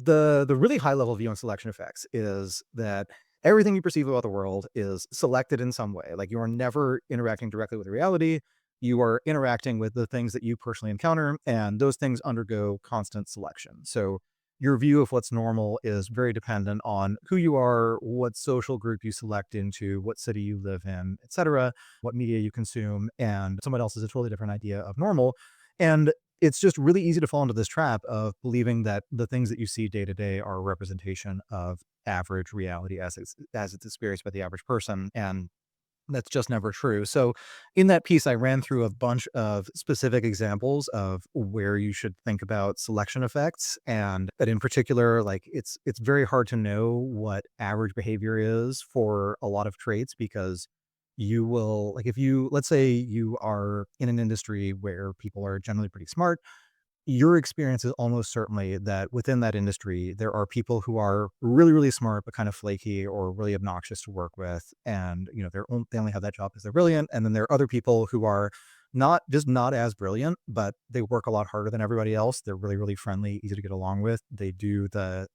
the really high level view on selection effects is that everything you perceive about the world is selected in some way. Like, you are never interacting directly with reality. You are interacting with the things that you personally encounter, and those things undergo constant selection. So your view of what's normal is very dependent on who you are, what social group you select into, what city you live in, etc., what media you consume, and someone else has a totally different idea of normal. And it's just really easy to fall into this trap of believing that the things that you see day to day are a representation of average reality as it's experienced by the average person. And that's just never true. So in that piece, I ran through a bunch of specific examples of where you should think about selection effects. And that in particular, like, it's very hard to know what average behavior is for a lot of traits, because you will, like, if you, let's say you are in an industry where people are generally pretty smart, your experience is almost certainly that within that industry, there are people who are really, really smart, but kind of flaky or really obnoxious to work with. And, they only have that job because they're brilliant. And then there are other people who are not as brilliant, but they work a lot harder than everybody else. They're really, really friendly, easy to get along with. They do the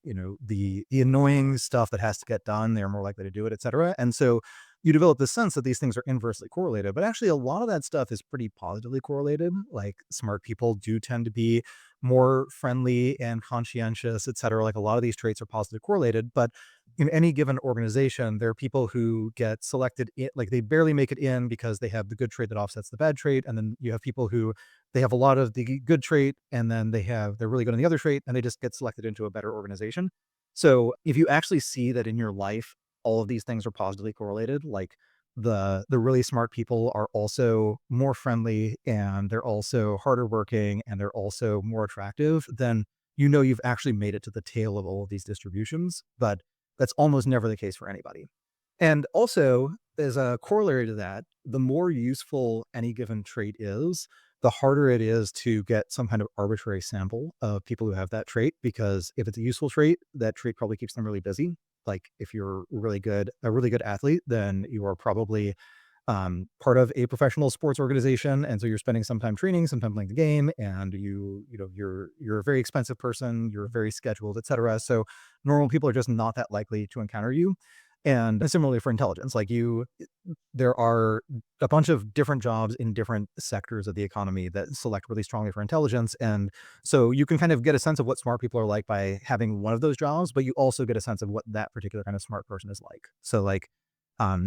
annoying stuff that has to get done. They're more likely to do it, et cetera. And so you develop this sense that these things are inversely correlated, but actually a lot of that stuff is pretty positively correlated. Like, smart people do tend to be more friendly and conscientious, et cetera. Like, a lot of these traits are positively correlated, but in any given organization, there are people who get selected in, like, they barely make it in because they have the good trait that offsets the bad trait. And then you have people who they have a lot of the good trait, and then they're really good in the other trait, and they just get selected into a better organization. So if you actually see that in your life, all of these things are positively correlated, like the really smart people are also more friendly, and they're also harder working, and they're also more attractive, then you've actually made it to the tail of all of these distributions. But that's almost never the case for anybody. And also, as a corollary to that, the more useful any given trait is, the harder it is to get some kind of arbitrary sample of people who have that trait, because if it's a useful trait, that trait probably keeps them really busy. Like, if you're a really good athlete, then you are probably part of a professional sports organization, and so you're spending some time training, some time playing the game, and you're a very expensive person, you're very scheduled, etc. So normal people are just not that likely to encounter you. And similarly for intelligence, like, there are a bunch of different jobs in different sectors of the economy that select really strongly for intelligence. And so you can kind of get a sense of what smart people are like by having one of those jobs, but you also get a sense of what that particular kind of smart person is like. So, like,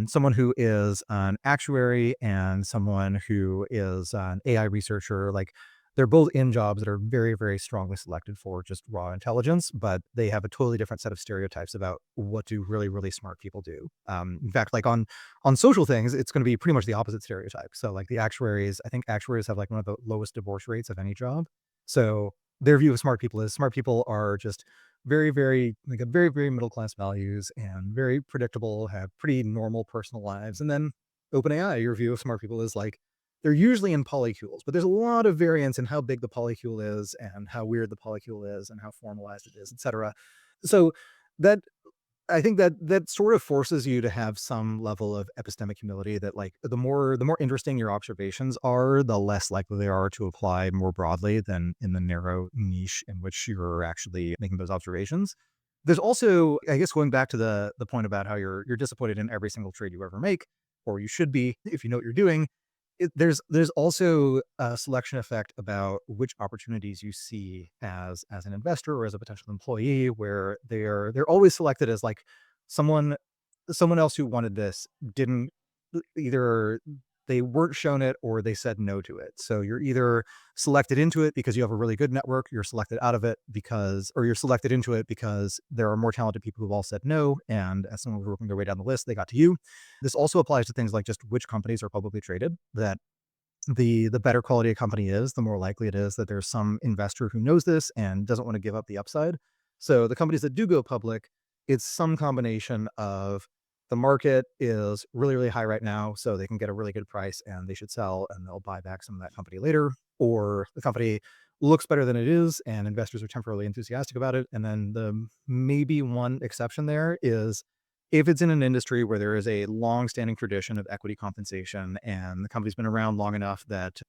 someone who is an actuary and someone who is an AI researcher, like, they're both in jobs that are very, very strongly selected for just raw intelligence, but they have a totally different set of stereotypes about what do really, really smart people do. In fact, like, on social things, it's going to be pretty much the opposite stereotype. So, like, I think actuaries have like one of the lowest divorce rates of any job. So their view of smart people is smart people are just very, very, like, a very, very middle class values and very predictable, have pretty normal personal lives. And then OpenAI, your view of smart people is like, they're usually in polycules, but there's a lot of variance in how big the polycule is and how weird the polycule is and how formalized it is, etc. So that I think that sort of forces you to have some level of epistemic humility, that, like, the more interesting your observations are, the less likely they are to apply more broadly than in the narrow niche in which you're actually making those observations. There's also, I guess, going back to the point about how you're disappointed in every single trade you ever make, or you should be if you know what you're doing. There's also a selection effect about which opportunities you see as an investor or as a potential employee, where they're always selected as, like, someone someone else who wanted this didn't, either they weren't shown it or they said no to it. So you're either selected into it because you have a really good network, you're selected out of it or you're selected into it because there are more talented people who've all said no, and as someone was working their way down the list, they got to you. This also applies to things like just which companies are publicly traded, that the better quality a company is, the more likely it is that there's some investor who knows this and doesn't want to give up the upside. So the companies that do go public, it's some combination of the market is really, really high right now, so they can get a really good price and they should sell and they'll buy back some of that company later, or the company looks better than it is and investors are temporarily enthusiastic about it. And then the maybe one exception there is if it's in an industry where there is a long-standing tradition of equity compensation and the company's been around long enough that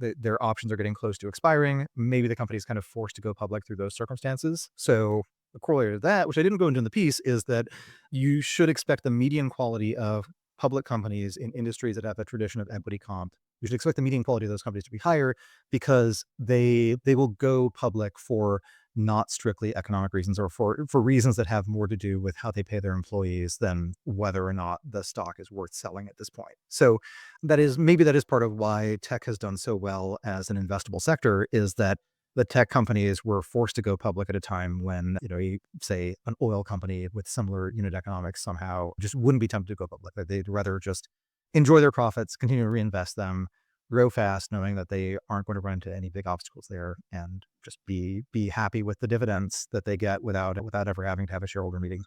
their options are getting close to expiring, maybe the company's kind of forced to go public through those circumstances. So the corollary to that, which I didn't go into in the piece, is that you should expect the median quality of public companies in industries that have a tradition of equity comp. You should expect the median quality of those companies to be higher because they will go public for not strictly economic reasons, or for reasons that have more to do with how they pay their employees than whether or not the stock is worth selling at this point. So that is part of why tech has done so well as an investable sector, is that the tech companies were forced to go public at a time when, say an oil company with similar unit economics somehow just wouldn't be tempted to go public. Like, they'd rather just enjoy their profits, continue to reinvest them, grow fast, knowing that they aren't going to run into any big obstacles there, and just be happy with the dividends that they get without ever having to have a shareholder meeting.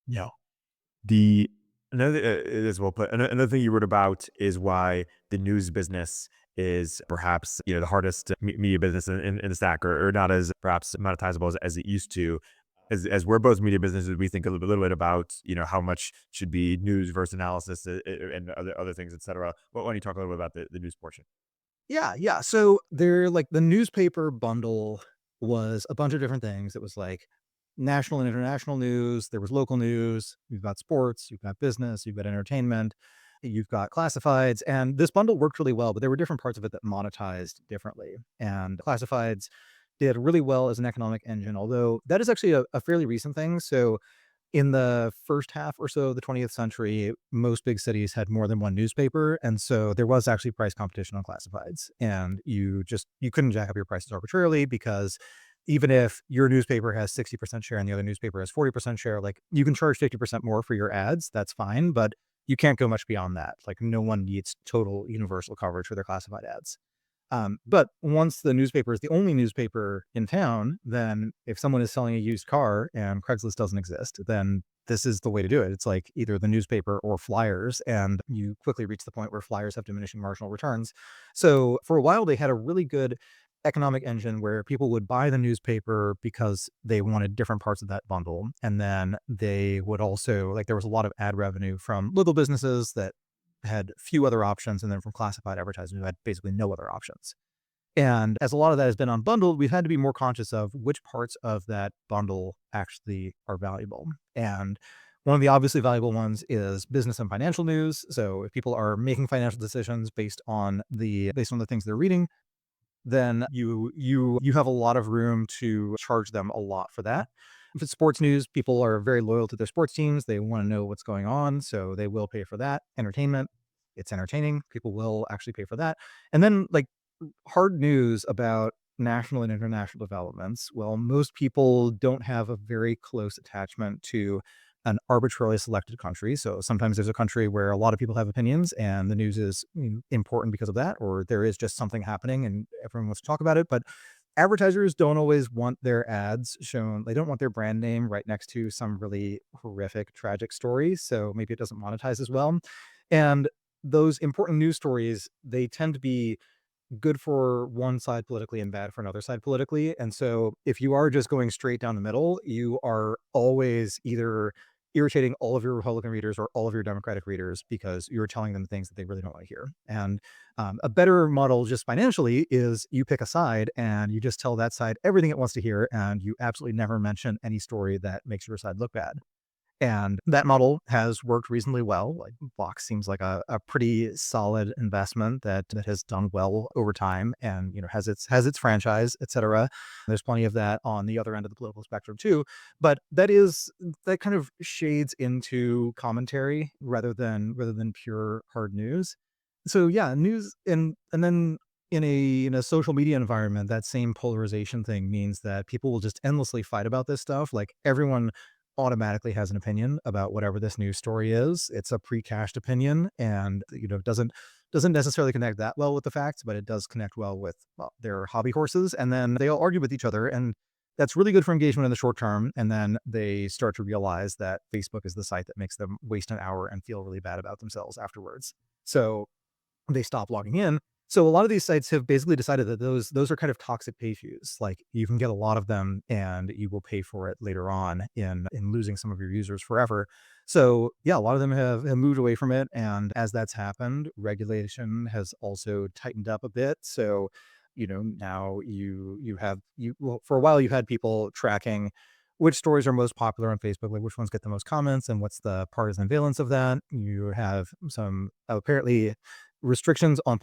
Yeah. The another it is well put. Another thing you wrote about is why the news business is perhaps the hardest media business in the stack, or not as perhaps monetizable as it used to. As we're both media businesses, we think a little bit about how much should be news versus analysis, and other things, etc. Why don't you talk a little bit about the news portion? Yeah. So the newspaper bundle was a bunch of different things. It was like national and international news. There was local news. You've got sports. You've got business. You've got entertainment. You've got classifieds. And this bundle worked really well, but there were different parts of it that monetized differently. And classifieds did really well as an economic engine, although that is actually a fairly recent thing. So in the first half or so of the 20th century, most big cities had more than one newspaper. And so there was actually price competition on classifieds. And you couldn't jack up your prices arbitrarily, because even if your newspaper has 60% share and the other newspaper has 40% share, like, you can charge 50% more for your ads. That's fine. But you can't go much beyond that. Like, no one needs total universal coverage for their classified ads. But once the newspaper is the only newspaper in town, then if someone is selling a used car and Craigslist doesn't exist, then this is the way to do it. It's like either the newspaper or flyers, and you quickly reach the point where flyers have diminishing marginal returns. So for a while, they had a really good economic engine where people would buy the newspaper because they wanted different parts of that bundle. And then they would also, like, there was a lot of ad revenue from local businesses that had few other options, and then from classified advertisers who had basically no other options. And as a lot of that has been unbundled, we've had to be more conscious of which parts of that bundle actually are valuable. And one of the obviously valuable ones is business and financial news. So if people are making financial decisions based on the things they're reading, then you have a lot of room to charge them a lot for that. If it's sports news, people are very loyal to their sports teams. They want to know what's going on, so they will pay for that. Entertainment, it's entertaining. People will actually pay for that. And then, like, hard news about national and international developments. Well, most people don't have a very close attachment to an arbitrarily selected country. So sometimes there's a country where a lot of people have opinions and the news is important because of that, or there is just something happening and everyone wants to talk about it. But advertisers don't always want their ads shown. They don't want their brand name right next to some really horrific, tragic story. So maybe it doesn't monetize as well. And those important news stories, they tend to be good for one side politically and bad for another side politically. And so if you are just going straight down the middle, you are always either irritating all of your Republican readers or all of your Democratic readers, because you're telling them things that they really don't want to hear. And a better model just financially is you pick a side and you just tell that side everything it wants to hear, and you absolutely never mention any story that makes your side look bad. And that model has worked reasonably well. Like, Vox seems like a pretty solid investment that has done well over time, and has its franchise, etc. There's plenty of that on the other end of the political spectrum too. But that kind of shades into commentary rather than pure hard news. So yeah, news, and then in a social media environment, that same polarization thing means that people will just endlessly fight about this stuff. Like, everyone automatically has an opinion about whatever this news story is. It's a pre-cached opinion, and doesn't necessarily connect that well with the facts, but it does connect well with their hobby horses. And then they all argue with each other, and that's really good for engagement in the short term. And then they start to realize that Facebook is the site that makes them waste an hour and feel really bad about themselves afterwards. So they stop logging in. So a lot of these sites have basically decided that those are kind of toxic page views. Like you can get a lot of them and you will pay for it later on in losing some of your users forever. So yeah, a lot of them have moved away from it. And as that's happened, regulation has also tightened up a bit. So, now you have well, for a while you had people tracking which stories are most popular on Facebook, like which ones get the most comments and what's the partisan valence of that. You have some apparently restrictions on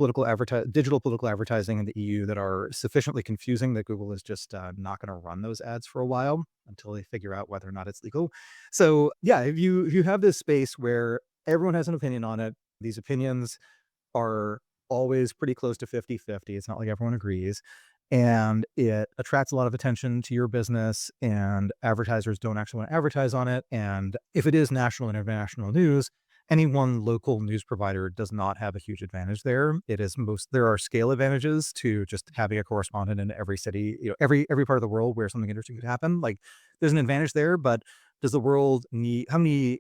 digital political advertising in the EU that are sufficiently confusing that Google is just not going to run those ads for a while until they figure out whether or not it's legal. So yeah, if you have this space where everyone has an opinion on it, these opinions are always pretty close to 50-50. It's not like everyone agrees. And it attracts a lot of attention to your business, and advertisers don't actually want to advertise on it. And if it is national and international news, any one local news provider does not have a huge advantage there. There are scale advantages to just having a correspondent in every city, every part of the world where something interesting could happen. Like there's an advantage there, but does the world need how many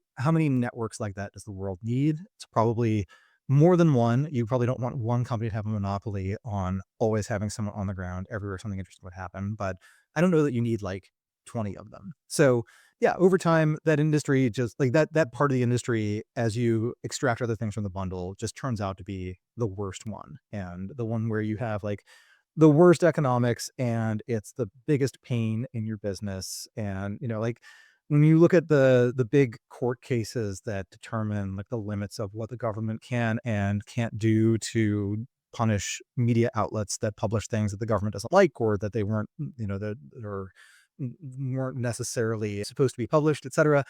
networks like that does the world need? It's probably more than one. You probably don't want one company to have a monopoly on always having someone on the ground everywhere something interesting would happen. But I don't know that you need like 20 of them. So yeah, over time, that industry just like that part of the industry, as you extract other things from the bundle, just turns out to be the worst one. And the one where you have like the worst economics and it's the biggest pain in your business. And, like when you look at the big court cases that determine like the limits of what the government can and can't do to punish media outlets that publish things that the government doesn't like, or that they weren't, that or weren't necessarily supposed to be published, etc.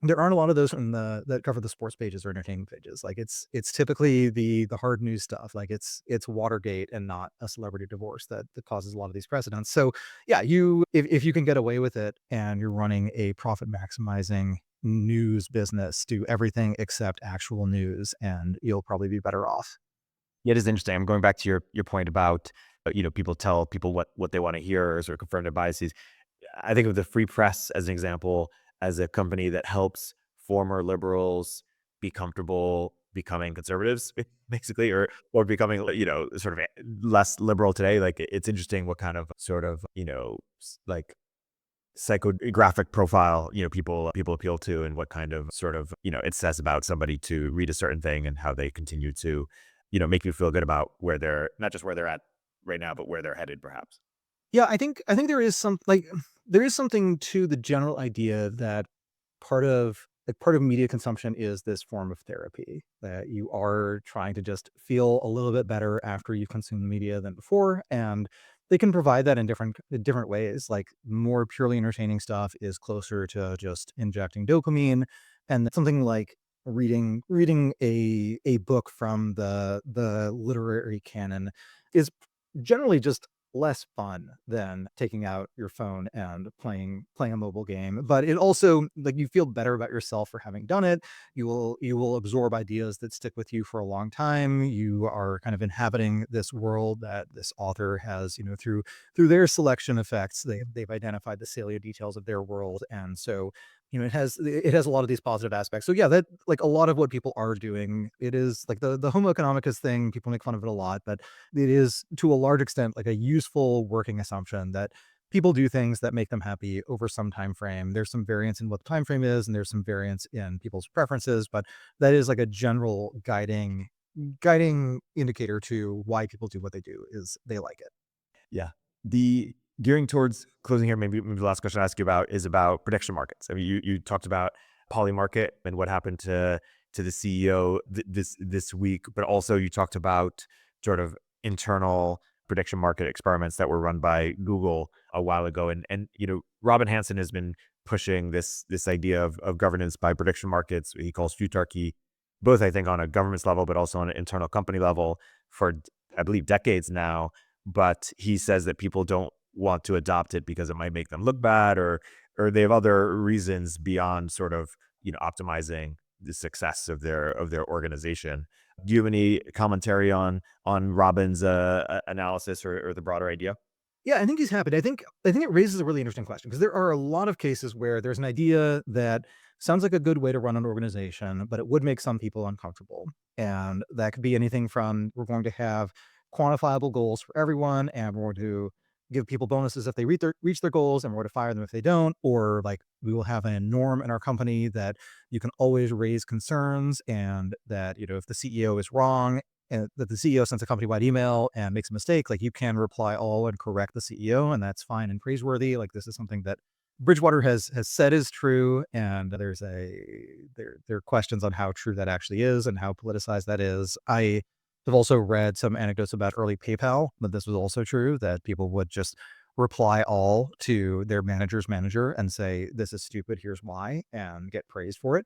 There aren't a lot of those that cover the sports pages or entertainment pages. Like it's typically the hard news stuff. Like it's Watergate and not a celebrity divorce that causes a lot of these precedents. So yeah, if you can get away with it and you're running a profit maximizing news business, do everything except actual news, and you'll probably be better off. Yeah, it is interesting. I'm going back to your point about people tell people what they want to hear or sort of confirm their biases. I think of the Free Press as an example, as a company that helps former liberals be comfortable becoming conservatives, basically, or becoming sort of less liberal today. Like it's interesting what kind of sort of like psychographic profile people appeal to, and what kind of sort of it says about somebody to read a certain thing, and how they continue to make you feel good about where they're not just where they're at right now, but where they're headed perhaps. Yeah, I think there is something to the general idea that part of media consumption is this form of therapy, that you are trying to just feel a little bit better after you've consumed the media than before. And they can provide that in different ways. Like more purely entertaining stuff is closer to just injecting dopamine, and something like reading a book from the literary canon is generally just less fun than taking out your phone and playing a mobile game. But it also, like, you feel better about yourself for having done it. You will absorb ideas that stick with you for a long time. You are kind of inhabiting this world that this author has, through their selection effects, they've identified the salient details of their world. And so it has a lot of these positive aspects. So yeah, that, like, a lot of what people are doing, it is like the homo economicus thing. People make fun of it a lot, but it is to a large extent like a useful working assumption that people do things that make them happy over some time frame. There's some variance in what the time frame is, and there's some variance in people's preferences, but that is like a general guiding indicator to why people do what they do is they like it. Yeah. The Gearing towards closing here, maybe the last question I ask you about is about prediction markets. I mean, you talked about Polymarket and what happened to the CEO this week, but also you talked about sort of internal prediction market experiments that were run by Google a while ago. And Robin Hanson has been pushing this idea of governance by prediction markets. He calls Futarchy, both I think on a governance level, but also on an internal company level for, I believe, decades now. But he says that people don't want to adopt it because it might make them look bad, or they have other reasons beyond sort of optimizing the success of their organization. Do you have any commentary on Robin's analysis, or the broader idea? Yeah, I think he's happy. I think it raises a really interesting question, because there are a lot of cases where there's an idea that sounds like a good way to run an organization, but it would make some people uncomfortable. And that could be anything from we're going to have quantifiable goals for everyone, and we're going to give people bonuses if they reach their goals, and we're going to fire them if they don't. Or like we will have a norm in our company that you can always raise concerns, and that, if the CEO is wrong and that the CEO sends a company-wide email and makes a mistake, like you can reply all and correct the CEO, and that's fine and praiseworthy. Like this is something that Bridgewater has said is true, and there are questions on how true that actually is and how politicized that is. I have also read some anecdotes about early PayPal, but this was also true, that people would just reply all to their manager's manager and say, "This is stupid, here's why," and get praised for it.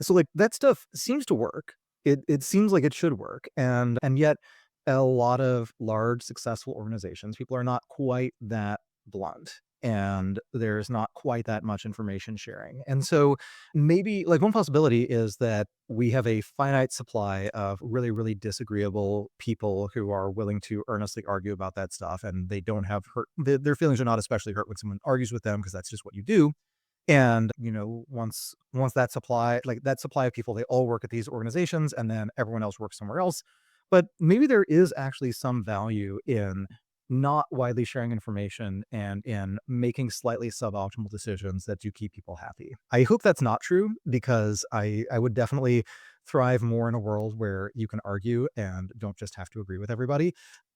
So like that stuff seems to work. It seems like it should work, and yet a lot of large successful organizations, people are not quite that blunt, and there's not quite that much information sharing. And so maybe like one possibility is that we have a finite supply of really, really disagreeable people who are willing to earnestly argue about that stuff, and they don't have hurt, their feelings are not especially hurt when someone argues with them, because that's just what you do. And, once that supply of people, they all work at these organizations, and then everyone else works somewhere else. But maybe there is actually some value in not widely sharing information and in making slightly suboptimal decisions that do keep people happy. I hope that's not true, because I would definitely thrive more in a world where you can argue and don't just have to agree with everybody.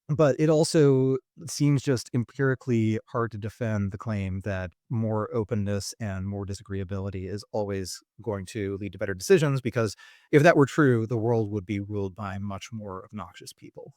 But it also seems just empirically hard to defend the claim that more openness and more disagreeability is always going to lead to better decisions, because if that were true, the world would be ruled by much more obnoxious people.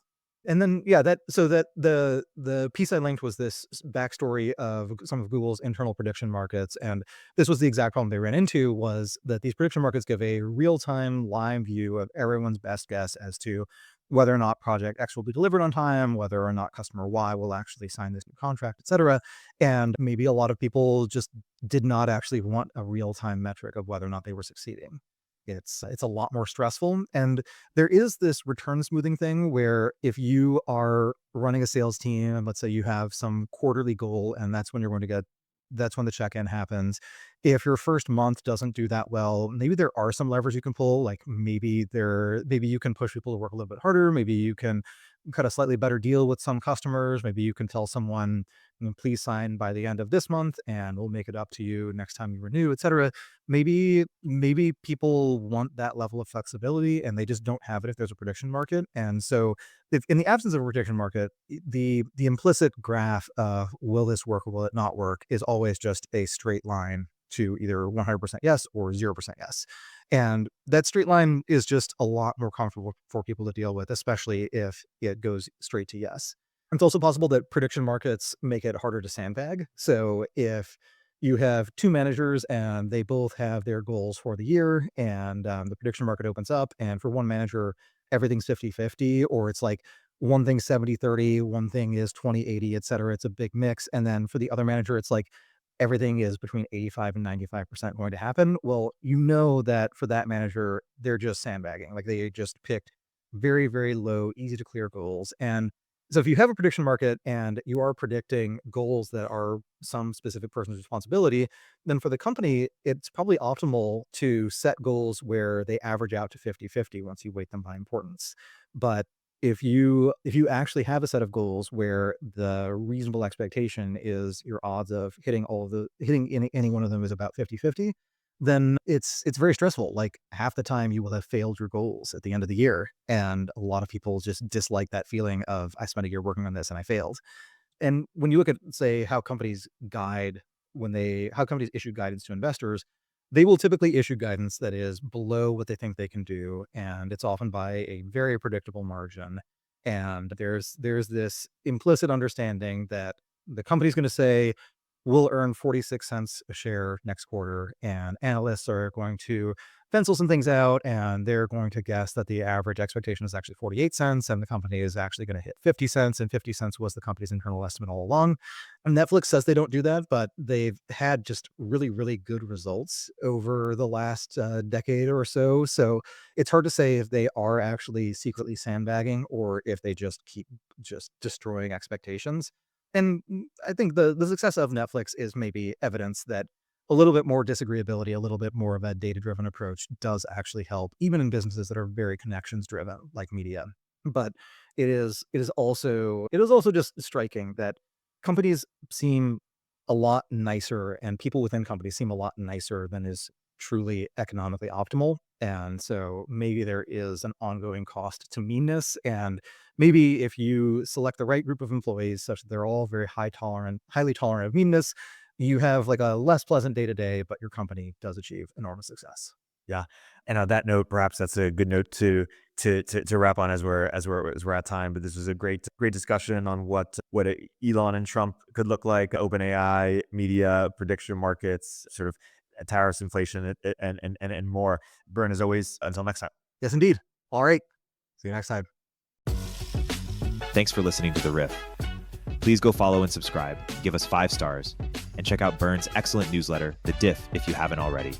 And then, yeah, that the piece I linked was this backstory of some of Google's internal prediction markets, and this was the exact problem they ran into, was that these prediction markets give a real-time live view of everyone's best guess as to whether or not project X will be delivered on time, whether or not customer Y will actually sign this new contract, etc. And maybe a lot of people just did not actually want a real-time metric of whether or not they were succeeding. It's a lot more stressful. And there is this return smoothing thing where if you are running a sales team, and let's say you have some quarterly goal, and that's when the check-in happens. If your first month doesn't do that well, maybe there are some levers you can pull. Like maybe you can push people to work a little bit harder. Maybe you can cut a slightly better deal with some customers. Maybe you can tell someone, please sign by the end of this month, and we'll make it up to you next time you renew, etc. Maybe people want that level of flexibility, and they just don't have it if there's a prediction market. And so if in the absence of a prediction market, the implicit graph of will this work or will it not work is always just a straight line to either 100% yes or 0% yes. And that straight line is just a lot more comfortable for people to deal with, especially if it goes straight to yes. It's also possible that prediction markets make it harder to sandbag. So if you have two managers and they both have their goals for the year, and the prediction market opens up, and for one manager, everything's 50-50, or it's like one thing's 70-30, one thing is 20-80, etc. It's a big mix. And then for the other manager, it's like everything is between 85 and 95% going to happen. Well, that for that manager, they're just sandbagging. Like they just picked very, very low, easy to clear goals. And so if you have a prediction market and you are predicting goals that are some specific person's responsibility, then for the company, it's probably optimal to set goals where they average out to 50-50 once you weight them by importance. But if you actually have a set of goals where the reasonable expectation is your odds of hitting any one of them is about 50-50, then it's very stressful. Like half the time you will have failed your goals at the end of the year. And a lot of people just dislike that feeling of, I spent a year working on this and I failed. And when you look at, say, how companies issue guidance to investors, they will typically issue guidance that is below what they think they can do, and it's often by a very predictable margin. And there's this implicit understanding that the company's going to say, we'll earn 46 cents a share next quarter, and analysts are going to pencil some things out, and they're going to guess that the average expectation is actually 48 cents, and the company is actually going to hit 50 cents, and 50 cents was the company's internal estimate all along. And Netflix says they don't do that, but they've had just really, really good results over the last decade or so. So it's hard to say if they are actually secretly sandbagging or if they just keep just destroying expectations. And I think the success of Netflix is maybe evidence that a little bit more disagreeability, a little bit more of a data-driven approach does actually help, even in businesses that are very connections-driven, like media. But it is also just striking that companies seem a lot nicer, and people within companies seem a lot nicer than is truly economically optimal. And so maybe there is an ongoing cost to meanness. And maybe if you select the right group of employees such that they're all very highly tolerant of meanness, you have like a less pleasant day to day, but your company does achieve enormous success. Yeah. And on that note, perhaps that's a good note to wrap on as we're at time. But this was a great discussion on what Elon and Trump could look like, OpenAI, media, prediction markets, sort of tariffs, inflation, and more. Byrne, as always, until next time. Yes, indeed. All right. See you next time. Thanks for listening to The Riff. Please go follow and subscribe, give us 5 stars, and check out Byrne's excellent newsletter, The Diff, if you haven't already.